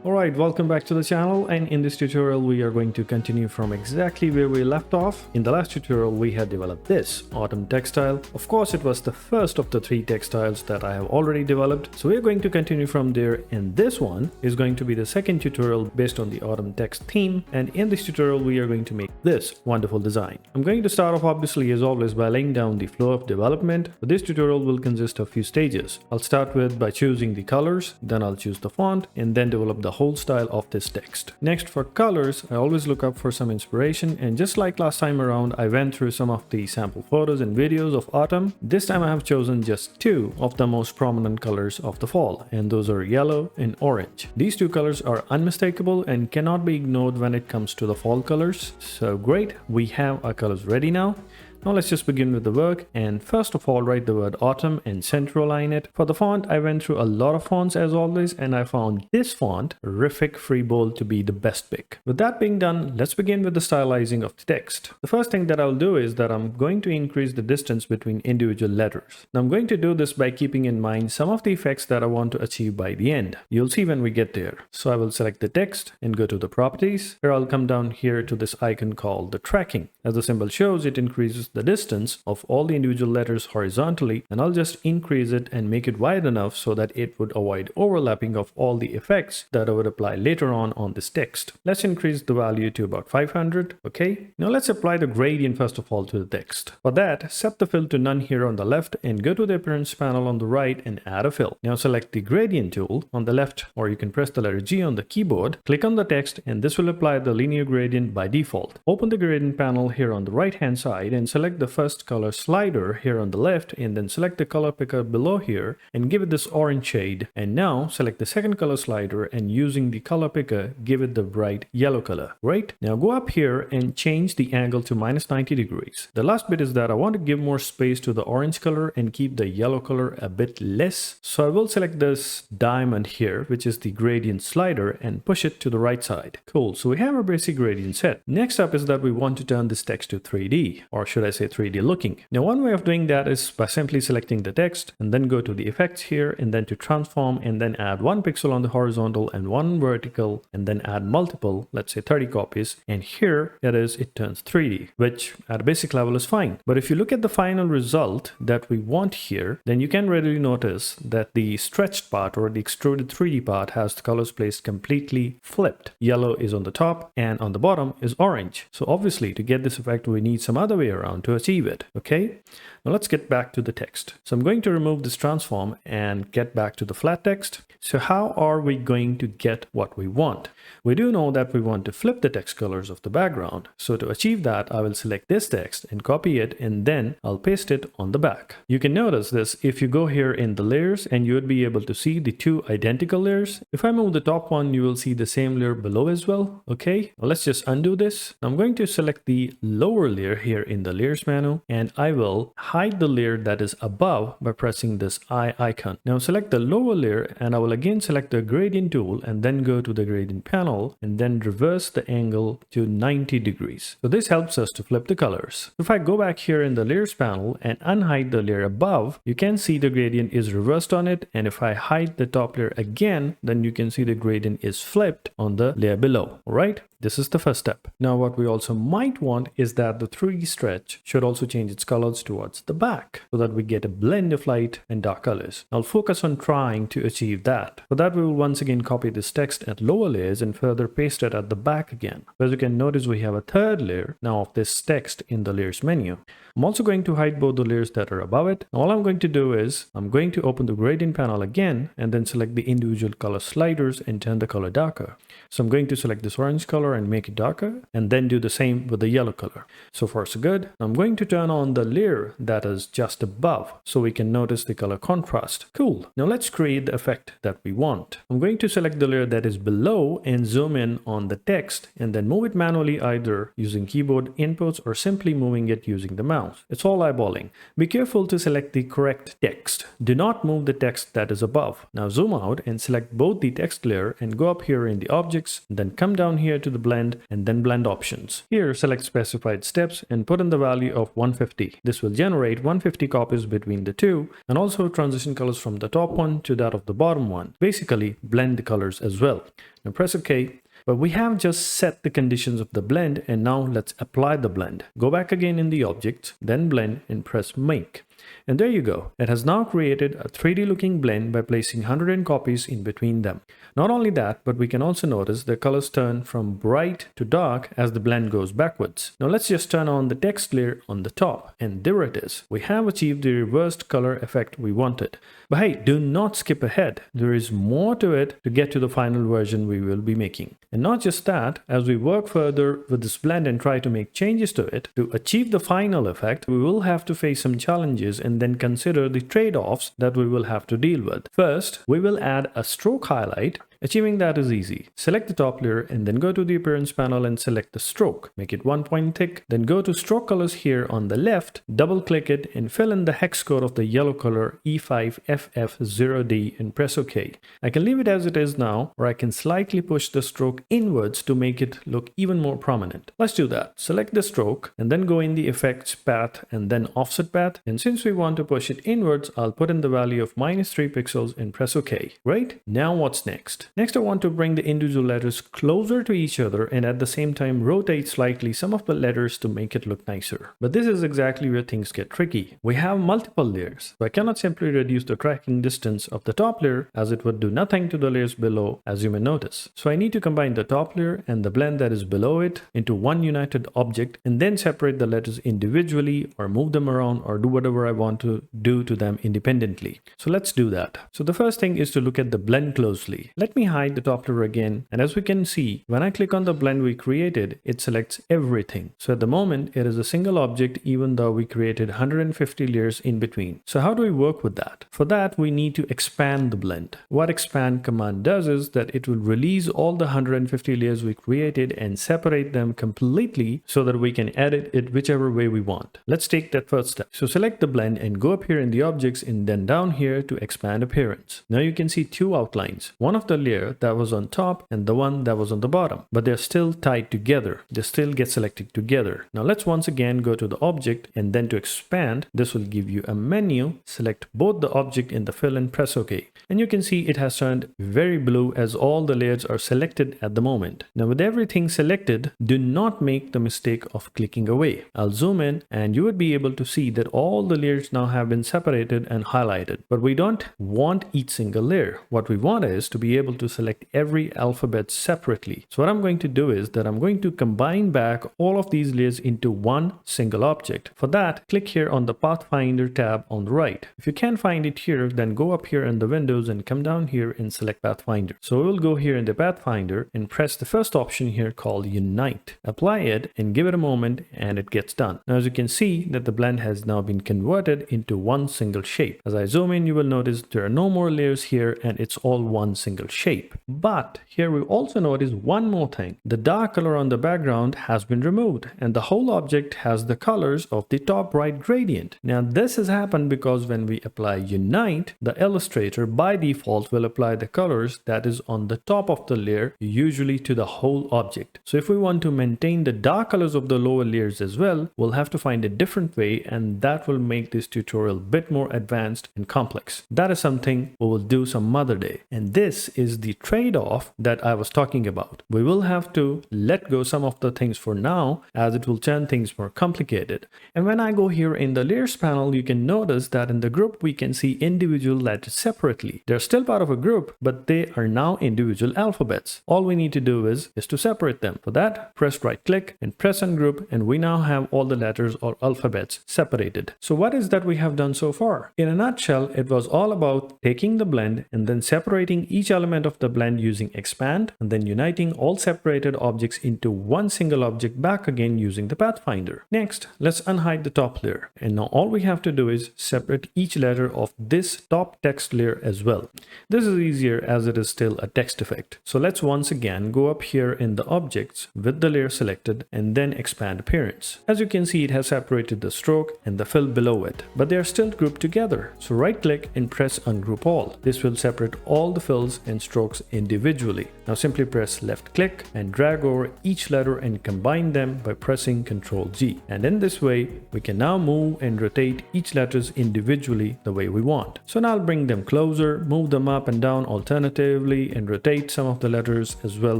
Alright, welcome back to the channel, and in this tutorial we are going to continue from exactly where we left off. In the last tutorial we had developed this autumn textile. Of course it was the first of the 3 textiles that I have already developed, so we are going to continue from there, and this one is going to be the second tutorial based on the autumn text theme, and in this tutorial we are going to make this wonderful design. I'm going to start off obviously as always by laying down the flow of development, but this tutorial will consist of few stages. I'll start with by choosing the colors, then I'll choose the font, and then develop the whole style of this text. Next, for colors, I always look up for some inspiration, and just like last time around, I went through some of the sample photos and videos of autumn. This time I have chosen just 2 of the most prominent colors of the fall, and those are yellow and orange. These 2 colors are unmistakable and cannot be ignored when it comes to the fall colors. So great, we have our colors ready now. Now let's just begin with the work, and first of all write the word autumn and center align it. For the font, I went through a lot of fonts as always, and I found this font, Rific Free Bold, to be the best pick. With that being done, let's begin with the stylizing of the text. The first thing that I'll do is that I'm going to increase the distance between individual letters. Now I'm going to do this by keeping in mind some of the effects that I want to achieve by the end. You'll see when we get there. So I will select the text and go to the properties. Here I'll come down here to this icon called the tracking. As the symbol shows, it increases the distance of all the individual letters horizontally, and I'll just increase it and make it wide enough so that it would avoid overlapping of all the effects that I would apply later on this text. Let's increase the value to about 500. Okay, now let's apply the gradient first of all to the text. For that, set the fill to none here on the left and go to the appearance panel on the right and add a fill. Now select the gradient tool on the left, or you can press the letter G on the keyboard, click on the text, and this will apply the linear gradient by default. Open the gradient panel here on the right hand side and select the first color slider here on the left, and then select the color picker below here and give it this orange shade. And now select the second color slider and using the color picker give it the bright yellow color. Great. Now go up here and change the angle to -90 degrees. The last bit is that I want to give more space to the orange color and keep the yellow color a bit less. So I will select this diamond here, which is the gradient slider, and push it to the right side. Cool. So we have our basic gradient set. Next up is that we want to turn this text to 3D, or should I say 3D looking. Now one way of doing that is by simply selecting the text and then go to the effects here and then to transform, and then add 1 pixel on the horizontal and 1 vertical, and then add multiple, let's say 30 copies, and here it turns 3D, which at a basic level is fine. But if you look at the final result that we want here, then you can readily notice that the stretched part or the extruded 3D part has the colors placed completely flipped. Yellow is on the top and on the bottom is orange. So obviously to get this effect we need some other way around to achieve it. Okay, now let's get back to the text. So I'm going to remove this transform and get back to the flat text. So how are we going to get what we want? We do know that we want to flip the text colors of the background. So to achieve that, I will select this text and copy it, and then I'll paste it on the back. You can notice this if you go here in the layers, and you would be able to see the 2 identical layers. If I move the top one, you will see the same layer below as well. Okay, well, let's just undo this. I'm going to select the lower layer here in the layers menu, and I will hide the layer that is above by pressing this eye icon. Now select the lower layer, and I will again select the gradient tool and then go to the gradient panel and then reverse the angle to 90 degrees. So this helps us to flip the colors. If I go back here in the layers panel and unhide the layer above, you can see the gradient is reversed on it, and if I hide the top layer again, then you can see the gradient is flipped on the layer below. All right, this is the first step. Now what we also might want is that the 3D stretch should also change its colors towards the back so that we get a blend of light and dark colors. I'll focus on trying to achieve that. For that we will once again copy this text at lower layers and further paste it at the back again. As you can notice, we have a third layer now of this text in the layers menu. I'm also going to hide both the layers that are above it. Now, all I'm going to do is I'm going to open the gradient panel again and then select the individual color sliders and turn the color darker. So I'm going to select this orange color and make it darker, and then do the same with the yellow color. So far so good. I'm going to turn on the layer that is just above so we can notice the color contrast. Cool. Now let's create the effect that we want. I'm going to select the layer that is below and zoom in on the text and then move it manually, either using keyboard inputs or simply moving it using the mouse. It's all eyeballing. Be careful to select the correct text. Do not move the text that is above. Now zoom out and select both the text layer and go up here in the objects, then come down here to the blend and then blend options. Here select specified steps and put in the value of 150. This will generate 150 copies between the two and also transition colors from the top one to that of the bottom one. Basically blend the colors as well. Now press OK. But we have just set the conditions of the blend, and now let's apply the blend. Go back again in the objects, then blend and press make. And there you go. It has now created a 3D looking blend by placing 100 copies in between them. Not only that, but we can also notice the colors turn from bright to dark as the blend goes backwards. Now let's just turn on the text layer on the top, and there it is. We have achieved the reversed color effect we wanted. But hey, do not skip ahead. There is more to it to get to the final version we will be making. And not just that, as we work further with this blend and try to make changes to it, to achieve the final effect, we will have to face some challenges and then consider the trade-offs that we will have to deal with. First, we will add a stroke highlight. Achieving that is easy. Select the top layer and then go to the appearance panel and select the stroke. Make it 1 point thick. Then go to stroke colors here on the left, double click it and fill in the hex code of the yellow color E5FF0D and press OK. I can leave it as it is now, or I can slightly push the stroke inwards to make it look even more prominent. Let's do that. Select the stroke and then go in the effects path and then offset path. And since we want to push it inwards, I'll put in the value of -3 pixels and press OK. Great. Now what's next? Next, I want to bring the individual letters closer to each other and at the same time rotate slightly some of the letters to make it look nicer. But this is exactly where things get tricky. We have multiple layers, so I cannot simply reduce the tracking distance of the top layer as it would do nothing to the layers below, as you may notice. So I need to combine the top layer and the blend that is below it into one united object and then separate the letters individually or move them around or do whatever I want to do to them independently. So let's do that. So the first thing is to look at the blend closely. Let me hide the top layer again, and as we can see, when I click on the blend we created, it selects everything. So at the moment it is a single object even though we created 150 layers in between. So how do we work with that? For that we need to expand the blend. What expand command does is that it will release all the 150 layers we created and separate them completely so that we can edit it whichever way we want. Let's take that first step. So select the blend and go up here in the objects and then down here to expand appearance. Now you can see two outlines. One of the layers that was on top and the one that was on the bottom, but they're still tied together. They still get selected together. Now let's once again go to the object and then to expand. This will give you a menu. Select both the object and the fill and press OK. And you can see it has turned very blue as all the layers are selected at the moment. Now with everything selected, do not make the mistake of clicking away. I'll zoom in and you would be able to see that all the layers now have been separated and highlighted. But we don't want each single layer. What we want is to be able to select every alphabet separately. So what I'm going to do is that I'm going to combine back all of these layers into one single object. For that, click here on the Pathfinder tab on the right. If you can't find it here, then go up here in the windows and come down here and select Pathfinder. So we'll go here in the Pathfinder and press the first option here called Unite. Apply it and give it a moment and it gets done. Now as you can see that the blend has now been converted into one single shape. As I zoom in, you will notice there are no more layers here and it's all one single shape. But here we also notice one more thing. The dark color on the background has been removed and the whole object has the colors of the top right gradient. Now this has happened because when we apply Unite, the Illustrator by default will apply the colors that is on the top of the layer, usually to the whole object. So if we want to maintain the dark colors of the lower layers as well, we'll have to find a different way, and that will make this tutorial a bit more advanced and complex. That is something we will do some other day. And this is the trade-off that I was talking about. We will have to let go some of the things for now as it will turn things more complicated. And when I go here in the layers panel, you can notice that in the group we can see individual letters separately. They're still part of a group, but they are now individual alphabets. All we need to do is to separate them. For that, press right click and press ungroup, and we now have all the letters or alphabets separated. So what is that we have done so far? In a nutshell, it was all about taking the blend and then separating each element of the blend using expand and then uniting all separated objects into one single object back again using the Pathfinder. Next, let's unhide the top layer. And now all we have to do is separate each letter of this top text layer as well. This is easier as it is still a text effect. So let's once again go up here in the objects with the layer selected and then expand appearance. As you can see, it has separated the stroke and the fill below it, but they are still grouped together. So right click and press ungroup all. This will separate all the fills and strokes strokes individually. Now simply press left click and drag over each letter and combine them by pressing Ctrl G. And in this way, we can now move and rotate each letters individually the way we want. So now I'll bring them closer, move them up and down alternatively, and rotate some of the letters as well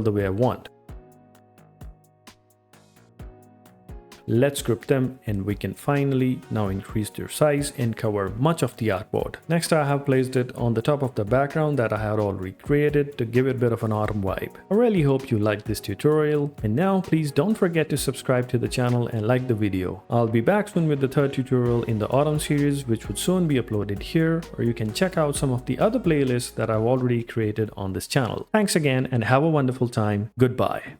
the way I want. Let's group them and we can finally now increase their size and cover much of the artboard. Next, I have placed it on the top of the background that I had already created to give it a bit of an autumn vibe. I really hope you liked this tutorial, and now please don't forget to subscribe to the channel and like the video. I'll be back soon with the third tutorial in the autumn series, which would soon be uploaded here, or you can check out some of the other playlists that I've already created on this channel. Thanks again and have a wonderful time. Goodbye.